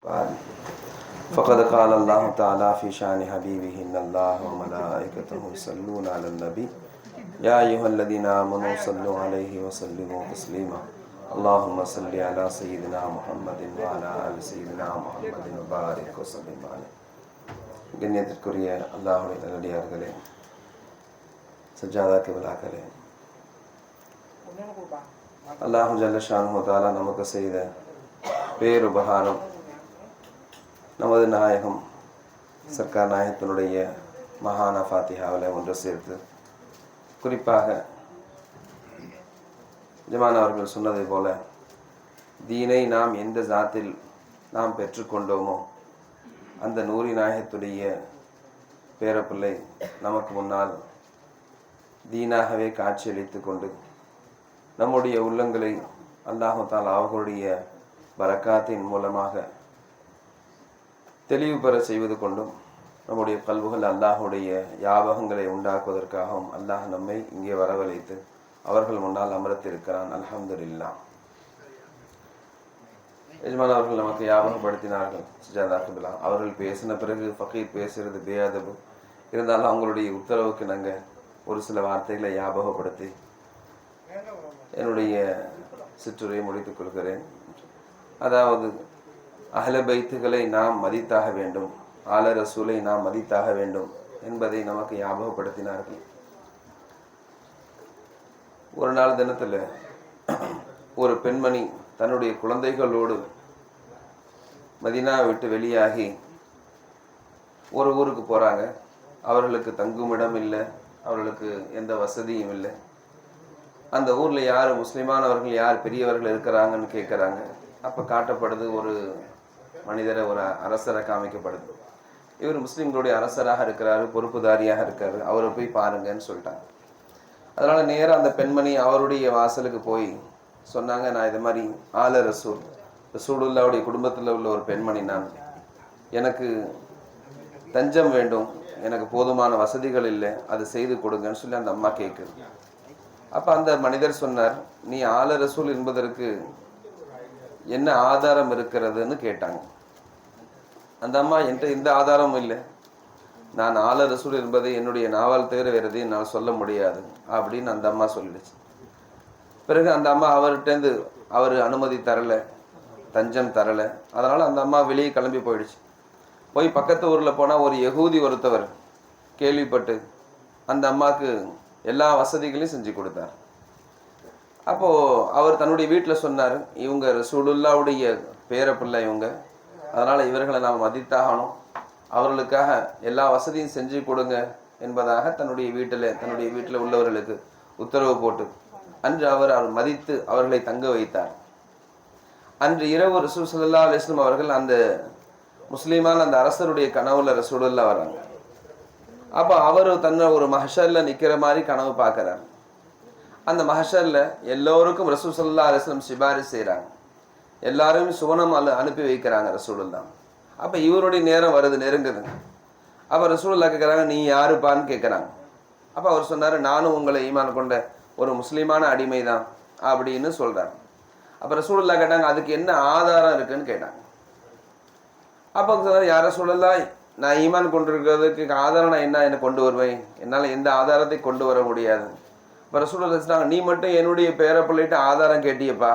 بعد فقد قال الله تعالى في شأن حبيبه إن الله وملائكته يصلون على النبي يا أيها الذين آمنوا صلوا عليه وسلموا تسليما اللهم صل على سيدنا محمد وعلى آل سيدنا محمد وبارك وسلم عليه. கண்ணியத்திற்குரிய அல்லாஹ்வுடைய நல்லடியார்களே, சஜ்ஜாதா கிபிலாக்களே, அல்லாஹு ஜல்ல ஷானுஹு தஆலா நமக்கு செய்த பேருபகாரம் நமது நாயகம் சர்க்கார் நாயகத்தினுடைய மகான ஃபாத்திஹாவில் ஒன்று சேர்த்து, குறிப்பாக ஜமான் அவர்கள் சொன்னதை போல தீனை நாம் எந்த ஜாத்தில் நாம் பெற்றுக்கொண்டோமோ அந்த நூரி நாயகத்துடைய பேரப்பிள்ளை நமக்கு முன்னால் தீனாகவே காட்சியளித்து கொண்டு நம்முடைய உள்ளங்களை அல்லாஹு தஆலா அவர்களுடைய பரக்காத்தின் மூலமாக தெளிவு பெற செய்வது கொண்டும் நம்முடைய கல்வுகள் அல்லாஹுடைய யாபகங்களை உண்டாக்குவதற்காகவும் அல்லாஹ் நம்மை இங்கே வரவழைத்து அவர்கள் முன்னால் அமர்த்திருக்கிறான். அல்ஹம்துலில்லாஹ். எஜ்மான் அவர்கள் நமக்கு யாபகப்படுத்தினார்கள் சுஜாதா கிபிலா. அவர்கள் பேசின பிறகு ஃபகீர் பேசுறது பேஅதபு இருந்தாலும் அவங்களுடைய உத்தரவுக்கு நாங்கள் ஒரு சில வார்த்தைகளை யாபகப்படுத்தி என்னுடைய சிற்றுரையை முடித்துக் கொள்கிறேன். அதாவது அஹ்ல பைத்துகளை நாம் மதித்தாக வேண்டும், ஆல ரசூலை நாம் மதித்தாக வேண்டும் என்பதை நமக்கு ஞாபகப்படுத்தினார்கள். ஒரு நாள் தினத்தில் ஒரு பெண்மணி தன்னுடைய குழந்தைகளோடு மதீனா விட்டு வெளியாகி ஒரு ஊருக்கு போகிறாங்க. அவர்களுக்கு தங்குமிடம் இல்லை, அவர்களுக்கு எந்த வசதியும் இல்லை. அந்த ஊரில் யார் முஸ்லிமானவர்கள், யார் பெரியவர்கள் இருக்கிறாங்கன்னு கேட்குறாங்க. அப்போ காட்டப்படுது ஒரு மனிதரை, ஒரு அரசரை காமிக்கப்படுது. இவர் முஸ்லீம்களுடைய அரசராக இருக்கிறாரு, பொறுப்புதாரியாக இருக்காரு, அவரை போய் பாருங்கன்னு சொல்லிட்டாங்க. அதனால் நேராக அந்த பெண்மணி அவருடைய வாசலுக்கு போய் சொன்னாங்க, நான் இது மாதிரி ஆல ரசூலுல்லாவுடைய குடும்பத்தில் உள்ள ஒரு பெண்மணி, நான் எனக்கு தஞ்சம் வேண்டும், எனக்கு போதுமான வசதிகள் இல்லை, அது செய்து கொடுங்கன்னு சொல்லி அந்த அம்மா கேட்குது. அப்போ அந்த மனிதர் சொன்னார், நீ ஆல ரசூல் என்பதற்கு என்ன ஆதாரம் இருக்கிறதுன்னு கேட்டாங்க. அந்த அம்மா, என்கிட்ட எந்த ஆதாரமும் இல்லை, நான் ஆல ரசூல் என்பதை என்னுடைய நாவல் தவிர வேறு எதையும் நான் சொல்ல முடியாது அப்படின்னு அந்த அம்மா சொல்லிடுச்சு. பிறகு அந்த அம்மா அவர்கிட்டேருந்து அவர் அனுமதி தரலை, தஞ்சம் தரலை. அதனால் அந்த அம்மா வெளியே கிளம்பி போயிடுச்சு. போய் பக்கத்து ஊரில் போனால் ஒரு யகூதி ஒருத்தவர் கேள்விப்பட்டு அந்த அம்மாவுக்கு எல்லா வசதிகளையும் செஞ்சு கொடுத்தார். அப்போது அவர் தன்னுடைய வீட்டில் சொன்னார், இவங்க ரசூலுல்லாவுடைய பேரப்பிள்ளை இவங்க, அதனால் இவர்களை நாம் மதித்தாகணும், அவர்களுக்காக எல்லா வசதியும் செஞ்சு கொடுங்க என்பதாக தன்னுடைய வீட்டில் உள்ளவர்களுக்கு உத்தரவு போட்டு அன்று அவர் மதித்து அவர்களை தங்க வைத்தார். அன்று இரவு ரசூல் ஸல்லல்லாஹு அலைஹி வஸல்லம் அவர்கள் அந்த முஸ்லீமான அந்த அரசருடைய கனவுல ரசூலுல்லா வராங்க. அப்போ அவர் தன்னை ஒரு மஹ்ஷர்ல நிற்கிற மாதிரி கனவு பார்க்குறார். அந்த மஹ்ஷர்ல எல்லோருக்கும் ரசூல் ஸல்லல்லாஹு அலைஹி வஸல்லம் சிபாரிசு செய்கிறாங்க, எல்லாரும் சுவனம் அனுப்பி வைக்கிறாங்க ரசூலுல்லா. அப்போ இவருடைய நேரம் வருது, நெருங்குது. அப்போ ரசூலுல்லா கேட்குறாங்க, நீ யாருப்பான்னு கேட்குறாங்க. அப்போ அவர் சொன்னார், நானும் உங்களை ஈமான் கொண்ட ஒரு முஸ்லீமான அடிமை தான் அப்படின்னு சொல்கிறார். அப்போ ரசூலுல்லா கேட்டாங்க, அதுக்கு என்ன ஆதாரம் இருக்குன்னு கேட்டாங்க. அப்போ சொன்னார், யார ரசூலுல்லாஹ், நான் ஈமான் கொண்டிருக்கிறதுக்கு ஆதாரம் நான் என்ன கொண்டு வருவேன், என்னால் எந்த ஆதாரத்தை கொண்டு வர முடியாது. இப்போ ரசூலுல்லாஹ் சொன்னாங்க, நீ மட்டும் என்னுடைய பேரை பிள்ளைட்டு ஆதாரம் கேட்டியப்பா,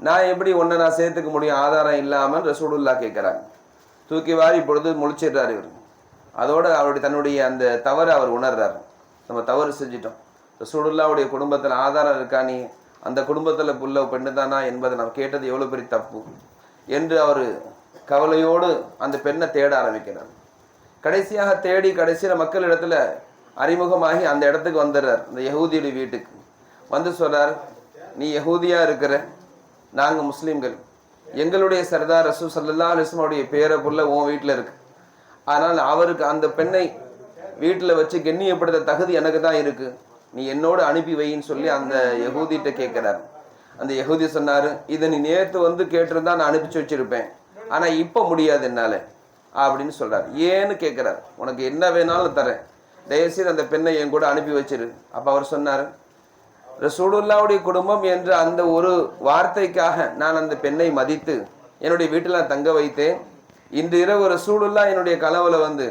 நான் எப்படி ஒன்றை நான் சேர்த்துக்க முடியும் ஆதாரம் இல்லாமல் ரசூலுல்லாஹ் கேட்குறாங்க. தூக்கி வாரி இப்பொழுது முழிச்சிடுறாரு இவர். அதோடு அவருடைய தன்னுடைய அந்த தவறை அவர் உணர்றாரு. நம்ம தவறு செஞ்சிட்டோம், ரசூலுல்லாவுடைய குடும்பத்தில் ஆதாரம் இருக்கா, நீ அந்த குடும்பத்தில் உள்ள பெண்ணு தானா என்பதை நம்ம கேட்டது எவ்வளோ பெரிய தப்பு என்று அவர் கவலையோடு அந்த பெண்ணை தேட ஆரம்பிக்கிறார். கடைசியாக தேடி கடைசியில் மக்களிடத்தில் அறிமுகமாகி அந்த இடத்துக்கு வந்துடுறார். அந்த யஹூதியுடைய வீட்டுக்கு வந்து சொல்கிறார், நீ யஹூதியாக இருக்கிற, நாங்கள் முஸ்லீம்கள், எங்களுடைய சர்தார் ரசூல் ஸல்லல்லாஹு அலைஹி வஸல்லம் பேரை புள்ள உன் வீட்டில் இருக்கு, ஆனால் அவருக்கு அந்த பெண்ணை வீட்டில் வச்சு கண்ணியப்படுத்த தகுதி எனக்கு தான் இருக்குது, நீ என்னோடு அனுப்பி வைன்னு சொல்லி அந்த யஹூதிகிட்ட கேட்குறாரு. அந்த யஹூதி சொன்னார், இதை நீ நேற்று வந்து கேட்டிருந்தா நான் அனுப்பிச்சு வச்சுருப்பேன், ஆனால் இப்போ முடியாது என்னால் அப்படின்னு சொல்கிறார். ஏன்னு கேட்குறாரு. உனக்கு என்ன வேணாலும் தரேன், தயவுசெய்து அந்த பெண்ணை என் கூட அனுப்பி வச்சிரு. அப்போ அவர் சொன்னார், ரசூலுல்லாவுடைய குடும்பம் என்ற அந்த ஒரு வார்த்தைக்காக நான் அந்த பெண்ணை மதித்து என்னுடைய வீட்டில் நான் தங்க வைத்தேன். இன்று இரவு ரசூலுல்லாஹ் என்னுடைய கனவுல வந்து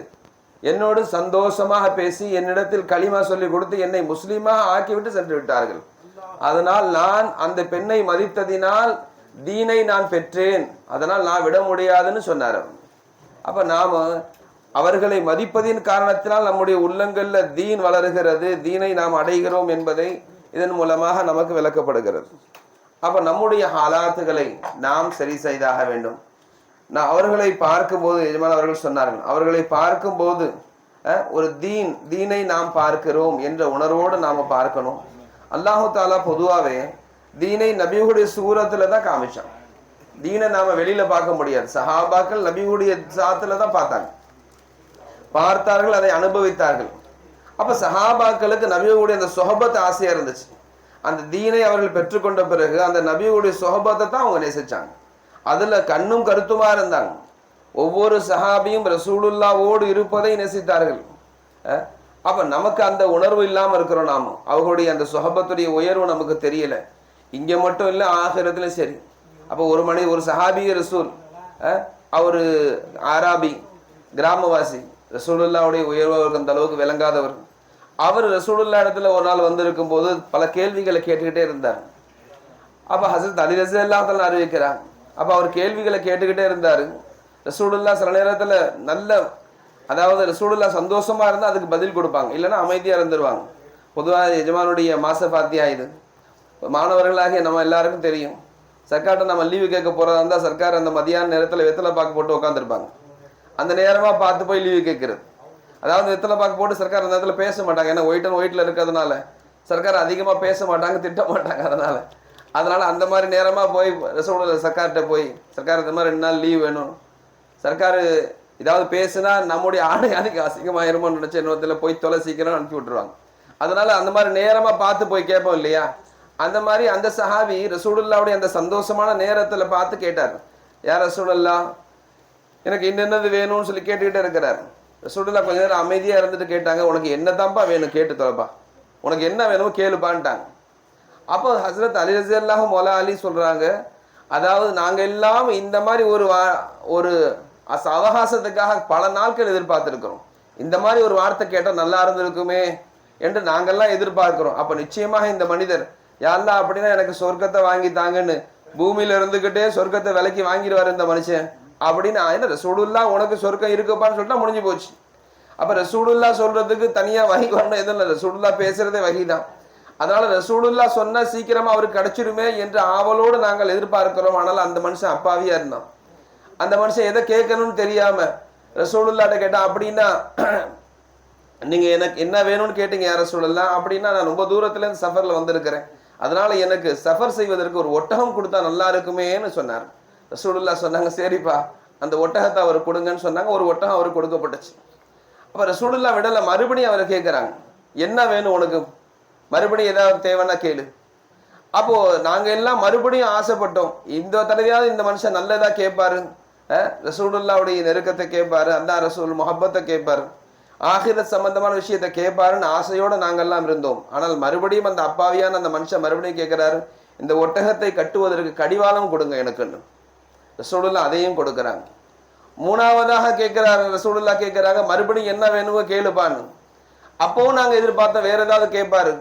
என்னோடு சந்தோஷமாக பேசி என்னிடத்தில் களிமா சொல்லி கொடுத்து என்னை முஸ்லீமாக ஆக்கிவிட்டு சென்று விட்டார்கள். அதனால் நான் அந்த பெண்ணை மதித்ததினால் தீனை நான் பெற்றேன், அதனால் நான் விட முடியாதுன்னு சொன்னார். அப்ப நாம அவர்களை மதிப்பதின் காரணத்தினால் நம்முடைய உள்ளங்கள்ல தீன் வளருகிறது, தீனை நாம் அடைகிறோம் என்பதை இதன் மூலமாக நமக்கு விளக்கப்படுகிறது. அப்ப நம்முடைய ஹாலாத்துகளை நாம் சரி செய்தாக வேண்டும். நான் அவர்களை பார்க்கும்போது எஜமான் அவர்கள் சொன்னார்கள், அவர்களை பார்க்கும்போது ஒரு தீனை நாம் பார்க்கிறோம் என்ற உணர்வோடு நாம பார்க்கணும். அல்லாஹு தாலா பொதுவாகவே தீனை நபியுடைய சூரத்துல தான் காமிச்சான். தீனை நாம வெளியில பார்க்க முடியாது. சஹாபாக்கள் நபியுடைய சாத்துல தான் பார்த்தார்கள், அதை அனுபவித்தார்கள். அப்ப சஹாபாக்களுக்கு நபியுடைய அந்த சொஹபத் ஆசையா இருந்துச்சு. அந்த தீனை அவர்கள் பெற்றுக்கொண்ட பிறகு அந்த நபியுடைய சொஹபத்தை தான் அவங்க நேசிச்சாங்க. அதுல கண்ணும் கருத்துமா இருந்தாங்க. ஒவ்வொரு சஹாபியும் ரசூலுல்லாவோடு இருப்பதை நேசித்தார்கள். அப்ப நமக்கு அந்த உணர்வு இல்லாம இருக்கிறோம். நாம அவர்களுடைய அந்த சொஹபத்துடைய உயர்வு நமக்கு தெரியல. இங்க மட்டும் இல்லை, ஆகிரத்திலும் சரி. அப்போ ஒரு சஹாபி ரசூல், அவரு ஆராபி கிராமவாசி, ரசூலுல்லாவுடைய உயர்வு அவருக்கு அந்த அளவுக்கு விளங்காதவர். அவர் ரசூலுல்லா இடத்துல ஒரு நாள் வந்திருக்கும் போது பல கேள்விகளை கேட்டுக்கிட்டே இருந்தார். அப்ப ஹசரத் அலி ரலியல்லாஹு அறிவிக்கிறார். அப்ப அவர் கேள்விகளை கேட்டுக்கிட்டே இருந்தாரு. ரசூலுல்லா சில நேரத்துல நல்ல, அதாவது ரசூலுல்லா சந்தோஷமா இருந்தா அதுக்கு பதில் கொடுப்பாங்க, இல்லைன்னா அமைதியா இருந்துருவாங்க. பொதுவாக எஜமானுடைய மாச பாத்தியா இது. மாணவர்களாகிய நம்ம எல்லாருக்கும் தெரியும், சர்க்கார்ட்ட நம்ம லீவு கேட்க போறதா இருந்தா சர்க்கார் அந்த மதியான நேரத்துல வெத்தலை பாக்கு போட்டு உட்காந்துருப்பாங்க. அந்த நேரமா பார்த்து போய் லீவு கேட்கறது. அதாவது வெத்தலை பாக்கு போட்டு சர்க்கார் அந்த நேரத்துல பேச மாட்டாங்க. ஏன்னா ஒயிட்ல இருக்கிறதுனால சர்க்கார் அதிகமா பேச மாட்டாங்க, திட்ட மாட்டாங்க. அதனால அந்த மாதிரி நேரமா போய் ரசூலுல்லாஹ் சர்க்கார்கிட்ட போய், சர்க்கார் இந்த மாதிரி 2 நாள் லீவ் வேணும், சர்க்கார் ஏதாவது பேசுனா நம்முடைய ஆணையானுக்கு அசிங்கமாயிருமோன்னு நினைச்ச நேரத்தில் போய் தொலை சீக்கிரம் அனுப்பி விட்டுருவாங்க. அதனால அந்த மாதிரி நேரமா பார்த்து போய் கேட்போம் இல்லையா? அந்த மாதிரி அந்த சஹாபி ரசூலுல்லாவுடைய அந்த சந்தோஷமான நேரத்துல பார்த்து கேட்டார், யார் ரசூலுல்லாஹ், எனக்கு என்னென்னது வேணும்னு சொல்லி கேட்டுக்கிட்டே இருக்கிறார். ரசூலுல்லாஹ் கொஞ்ச நேரம் அமைதியா இருந்துட்டு கேட்டாங்க, உனக்கு என்னதான்ப்பா வேணும் கேட்டு தொலைப்பா, உனக்கு என்ன வேணுமோ கேளுப்பான்ட்டாங்க. அப்போ ஹசரத் அலி ரலியல்லாஹு மௌலா அலி சொல்றாங்க, அதாவது நாங்க எல்லாம் இந்த மாதிரி ஒரு அவகாசத்துக்காக பல நாட்கள் எதிர்பார்த்திருக்கிறோம். இந்த மாதிரி ஒரு வார்த்தை கேட்டால் நல்லா இருந்திருக்குமே என்று நாங்கள்லாம் எதிர்பார்க்கிறோம். அப்ப நிச்சயமாக இந்த மனிதர், யாரெல்லாம் அப்படின்னா எனக்கு சொர்க்கத்தை வாங்கி தாங்கன்னு பூமியில இருந்துகிட்டே சொர்க்கத்தை விலைக்கு வாங்கிடுவார் இந்த மனுஷன் அப்படின்னு ரசூலுல்லாஹ் உனக்கு சொர்க்கம் இருக்குப்பான்னு சொல்லிட்டா முடிஞ்சு போச்சு. அப்ப ரசூலுல்லாஹ் சொல்றதுக்கு தனியா வகி வரணும் எதுவும் இல்லை, ரசூலுல்லாஹ் பேசுறதே வகிதான். அதனால ரசூலுல்லாஹ் சொன்னா சீக்கிரமா அவருக்கு கிடைச்சிருமே என்று ஆவலோடு நாங்கள் எதிர்பார்க்கிறோம். ஆனால் அந்த மனுஷன் அப்பாவியா இருந்தான். அந்த மனுஷன் எதை கேட்கணும்னு தெரியாம ரசூலுல்லாஹ்ட்ட கேட்டா, அப்படின்னா நீங்க எனக்கு என்ன வேணும்னு கேட்டீங்க யார் ரசூலுல்லாஹ், அப்படின்னா நான் ரொம்ப தூரத்துல இருந்து சஃபர்ல வந்திருக்கிறேன், அதனால எனக்கு சஃபர் செய்வதற்கு ஒரு ஒட்டகம் கொடுத்தா நல்லா இருக்குமேன்னு சொன்னார். ரசூலுல்லாஹ் சொன்னாங்க, சரிப்பா அந்த ஒட்டகத்தை அவர் கொடுங்கன்னு சொன்னாங்க. ஒரு ஒட்டகம் அவருக்கு கொடுக்கப்பட்டுச்சு. அப்ப ரசூலுல்லாஹ் விடல, மறுபடியும் அவரை கேட்கிறாங்க, என்ன வேணும் உனக்கு, மறுபடியும் ஏதாவது தேவைன்னா கேளு. அப்போ நாங்க எல்லாம் மறுபடியும் ஆசைப்பட்டோம், இந்த தடவையாவது இந்த மனுஷன் நல்லதா கேட்பாரு, ரசூலுல்லாவுடைய நெருக்கத்தை கேட்பாரு, அல்லா ரசூல் முஹப்பத்தை கேட்பாரு, ஆகிரத் சம்பந்தமான விஷயத்தை கேட்பாருன்னு ஆசையோட நாங்கெல்லாம் இருந்தோம். ஆனால் மறுபடியும் அந்த அப்பாவியான அந்த மனுஷன் மறுபடியும் கேட்கிறாரு, இந்த ஒட்டகத்தை கட்டுவதற்கு கடிவாளம் கொடுங்க எனக்குன்னு. ரசூலுல்லாஹ் அதையும் கொடுக்குறாங்க. மூணாவதாக கேட்கிறாரு, ரசூலுல்லாஹ் கேட்கிறாங்க, மறுபடியும் என்ன வேணுமோ கேளுப்பான்னு. அப்பவும் நாங்க எதிர்பார்த்த வேற ஏதாவது கேட்பாரு.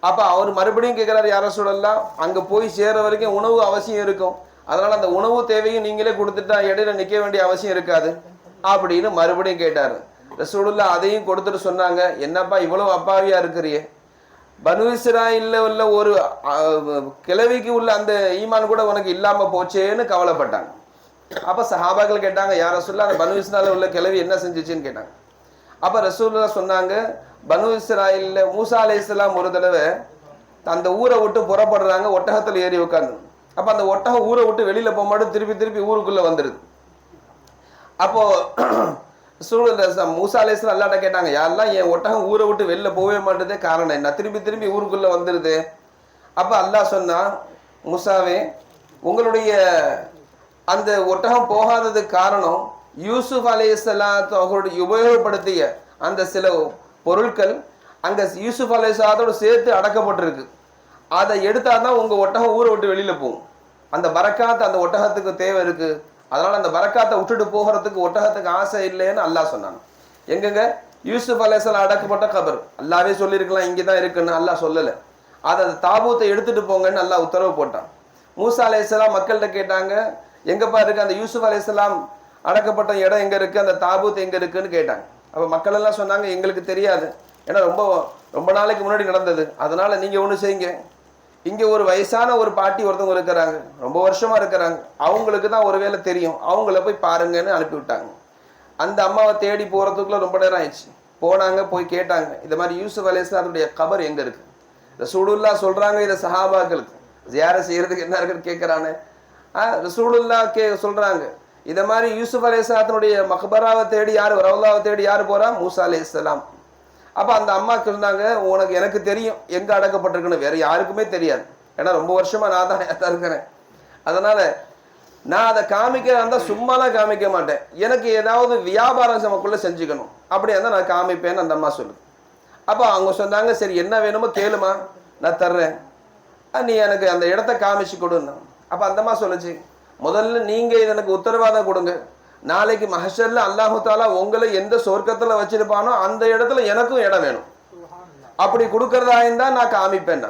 அப்ப அவர் மறுபடியும் கேட்கிறாரு, யார ரசூலுல்லாஹ் அங்க போய் சேர வரைக்கும் உணவு அவசியம் இருக்கும், அதனால அந்த உணவு தேவையும் நீங்களே கொடுத்துட்டா இடையில நிக்க வேண்டிய அவசியம் இருக்காது அப்படின்னு மறுபடியும் கேட்டாரு. ரசூலுல்லாஹ் அதையும் கொடுத்துட்டு சொன்னாங்க, என்னப்பா இவ்வளவு அப்பாவியா இருக்கிறியே, பனு இஸ்ராயில்ல உள்ள ஒரு கிழவிக்கு உள்ள அந்த ஈமான் கூட உனக்கு இல்லாம போச்சேன்னு கவலைப்பட்டாங்க. அப்ப சஹாபாக்கள் கேட்டாங்க, யார ரசூலுல்லாஹ் அந்த பனு இஸ்ராயில்ல உள்ள கிழவி என்ன செஞ்சுச்சுன்னு கேட்டாங்க. அப்ப ரசூலுல்லாஹ் சொன்னாங்க, பனு இஸ்ராயில்ல மூசா அலைஹிஸ்ஸலாம் ஒரு தடவை அந்த ஊரை விட்டு புறப்படுறாங்க, ஒட்டகத்துல ஏறி உட்காந்து. அப்ப அந்த ஒட்டகம் ஊரை விட்டு வெளியில போக மாட்டேன், திருப்பி ஊருக்குள்ள வந்துருது. அப்போ மூசா அலைஹிஸ்ஸலாம் அல்லாஹ்ட்ட கேட்டாங்க, யாரெல்லாம் என் ஒட்டகம் ஊரை விட்டு வெளில போகவே மாட்டேதே, காரணம் என்ன, திருப்பி ஊருக்குள்ள வந்துருது. அப்ப அல்லாஹ் சொன்னா, மூசாவே உங்களுடைய அந்த ஒட்டகம் போகாததுக்கு காரணம் யூசுப் அலைஹிஸ்ஸலாத்து அவர்களுடைய உபயோகப்படுத்திய அந்த சில பொருட்கள் அங்க யூசுப் அலைஹிஸ்ஸலாத்தோடு சேர்த்து அடக்கப்பட்டிருக்கு, அதை எடுத்தாதான் உங்க ஒட்டகம் ஊரை விட்டு வெளியில போகும், அந்த பரக்காத் அந்த ஒட்டகத்துக்கு தேவை இருக்கு அதனால அந்த பரக்காத்தை விட்டுட்டு போகிறதுக்கு ஒட்டகத்துக்கு ஆசை இல்லைன்னு அல்லாஹ் சொன்னான். எங்கங்க யூசுப் அலைஹிஸ்ஸலாம் அடக்கப்பட்ட கபர் அல்லாவே சொல்லியிருக்கலாம் இங்கே தான் இருக்குன்னு, அல்லாஹ் சொல்லலை. அதை தாபூத்தை எடுத்துட்டு போங்கன்னு அல்லாஹ் உத்தரவு போட்டான். மூசா அலைஹிஸ்ஸலாம் மக்கள்கிட்ட கேட்டாங்க, எங்கப்பா இருக்கு அந்த யூசுப் அலைஹிஸ்ஸலாம் அடக்கப்பட்ட இடம் எங்க இருக்கு, அந்த தாபூத் எங்க இருக்குன்னு கேட்டாங்க. அப்போ மக்கள் எல்லாம் சொன்னாங்க எங்களுக்கு தெரியாது, ஏன்னா ரொம்ப நாளைக்கு முன்னாடி நடந்தது. அதனால நீங்க ஒன்று செய்யுங்க, இங்க ஒரு வயசான ஒரு பாட்டி ஒருத்தவங்க இருக்கிறாங்க, ரொம்ப வருஷமா இருக்கிறாங்க, அவங்களுக்கு தான் ஒருவேளை தெரியும், அவங்கள போய் பாருங்கன்னு அனுப்பி விட்டாங்க. அந்த அம்மாவை தேடி போறதுக்குள்ள ரொம்ப நேரம் ஆயிடுச்சு. போனாங்க, போய் கேட்டாங்க, இந்த மாதிரி யூசுப் அலைஹிஸ்ஸலாத்துடைய கபர் எங்க இருக்கு. ரசூலுல்லாஹ் சொல்றாங்க இதை சஹாபாக்களுக்கு ஜியார செய்யறதுக்கு என்ன இருக்குன்னு கேட்கறானே. ரசூலுல்லாஹ் சொல்றாங்க இதை மாதிரி யூசுப் அலைஹிஸ்ஸலாத்துடைய மக்பராவை தேடி யாரு, ரவுலாவை தேடி யாரு போறா, மூசா அலைஹிஸ்ஸலாம். அப்ப அந்த அம்மாக்கு இருந்தாங்க, எனக்கு தெரியும் எங்க அடக்கப்பட்டிருக்குன்னு, வேற யாருக்குமே தெரியாது, ஏன்னா ரொம்ப வருஷமா நான் தான் இருக்கிறேன். அதனால நான் அதை காமிக்கிறதா சும்மாலாம் காமிக்க மாட்டேன், எனக்கு ஏதாவது வியாபாரம் நமக்குள்ள செஞ்சுக்கணும், அப்படியா இருந்தால் நான் காமிப்பேன்னு அந்த அம்மா சொல்லுது. அப்போ அவங்க சொன்னாங்க, சரி என்ன வேணுமோ கேளுமா நான் தர்றேன், நீ எனக்கு அந்த இடத்த காமிச்சு கொடுன்னா. அப்போ அந்த அம்மா சொல்லுச்சு, முதல்ல நீங்க எனக்கு உத்தரவாதம் கொடுங்க, நாளைக்கு மஹ்ஷர்ல அல்லாஹு தாலா உங்களை எந்த சொர்க்கத்துல வச்சிருப்பானோ அந்த இடத்துல எனக்கும் இடம் வேணும், அப்படி கொடுக்கறதா இருந்தா நான் காமிப்பேன்.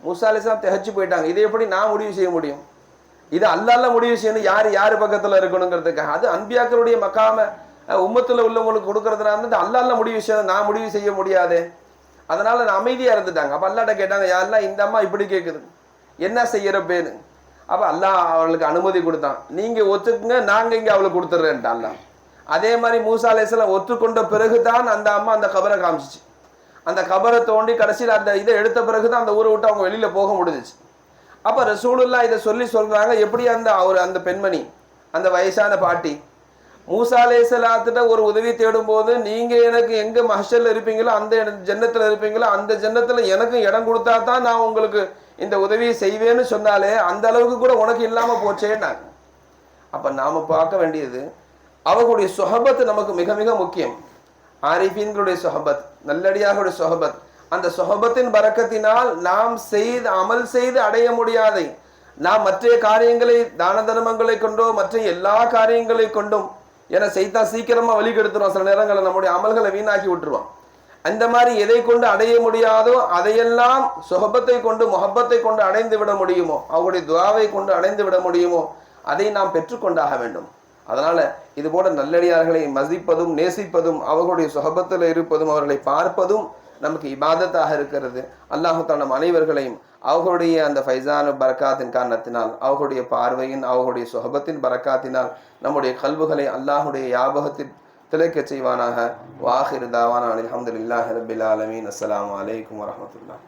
மூசா அலைஹிஸ்ஸலாம் திகைச்சு போயிட்டாங்க, இதை எப்படி நான் முடிவு செய்ய முடியும், இது அல்லாஹ் முடிவு செய்யணும் யாரு பக்கத்துல இருக்கணுங்கிறதுக்காக. அது அன்பியாக்களுடைய மக்காம உம்மத்துல உள்ளவங்களுக்கு கொடுக்கறதுனா வந்து அல்லாஹ் முடிவு செய்யணும், நான் முடிவு செய்ய முடியாது. அதனால நான் அமைதியா இருந்துட்டாங்க. அப்ப அல்லாஹ்ட்ட கேட்டாங்க, யா அல்லாஹ் இந்த அம்மா இப்படி கேட்குது, என்ன செய்யறப்பேன்னு. அப்ப அல்லாஹ் அவளுக்கு அனுமதி கொடுத்தான், நீங்க ஒத்துக்குங்க, நாங்க இங்க அவளுக்கு கொடுத்துட்றேன்ட்டு அல்லாஹ். அதே மாதிரி மூசா அலைஹிஸ்ஸலாம் ஒத்துக்கொண்ட பிறகுதான் அந்த அம்மா அந்த கபரை காமிச்சிச்சு. அந்த கபரை தோண்டி கடைசியில் அந்த இதை எடுத்த பிறகுதான் அந்த ஊரை விட்டு அவங்க வெளியில போக முடிஞ்சிச்சு. அப்ப ரசூலுல்லாஹ் இதை சொல்றாங்க, எப்படி அந்த பெண்மணி, அந்த வயசான பாட்டி மூசா அலைஹிஸ்ஸலாத்திட்ட ஒரு உதவி தேடும் போது, நீங்க எனக்கு எங்க மஹ்ஷர்ல இருப்பீங்களோ அந்த ஜன்னத்துல இருப்பீங்களோ அந்த ஜன்னத்துல எனக்கு இடம் கொடுத்தா தான் நான் உங்களுக்கு இந்த உதவியை செய்வேன்னு சொன்னாலே அந்த அளவுக்கு கூட உனக்கு இல்லாம போச்சேன்னாங்க. அப்ப நாம பார்க்க வேண்டியது அவர்களுடைய சொஹபத் நமக்கு மிக மிக முக்கியம். ஆரிஃபீன்களுடைய சொஹபத், நல்லடியார்களுடைய சொஹபத், அந்த சொஹபத்தின் பரக்கத்தினால் நாம் அமல் செய்து அடைய முடியாதை நாம் மற்ற காரியங்களை தான தர்மங்களை கொண்டோ மற்ற எல்லா காரியங்களை கொண்டும், ஏன்னா சைத்தான் சீக்கிரமா வழி கெடுத்துருவான், சில நேரங்களில் நம்முடைய அமல்களை வீணாக்கி விட்டுருவான். அந்த மாதிரி எதை கொண்டு அடைய முடியாதோ அதையெல்லாம் சொஹபத்தை கொண்டு முஹப்பத்தை கொண்டு அடைந்து விட முடியுமோ, அவருடைய துஆவை கொண்டு அடைந்து விட முடியுமோ அதை நாம் பெற்றுக்கொண்டாக வேண்டும். அதனால இது போல நல்லடியார்களை மதிப்பதும் நேசிப்பதும் அவர்களுடைய சொஹபத்தில் இருப்பதும் அவர்களை பார்ப்பதும் நமக்கு இபாதத்தாக இருக்கிறது. அல்லாஹ் தஆலா நம் அனைவர்களையும் அவர்களுடைய அந்த ஃபைசான பரக்காத்தின் காரணத்தினால், அவர்களுடைய பார்வையின் அவர்களுடைய சொஹபத்தின் பரக்காத்தினால் நம்முடைய கல்புகளை அல்லாஹுடைய ஞாபகத்தில் திளைக்க செய்வானாக. வாஹிர் தாவானா அல்ஹம்துலில்லாஹி ரப்பில் ஆலமீன். அஸ்ஸலாமு அலைக்கும் வரஹ்மத்துல்லாஹ்.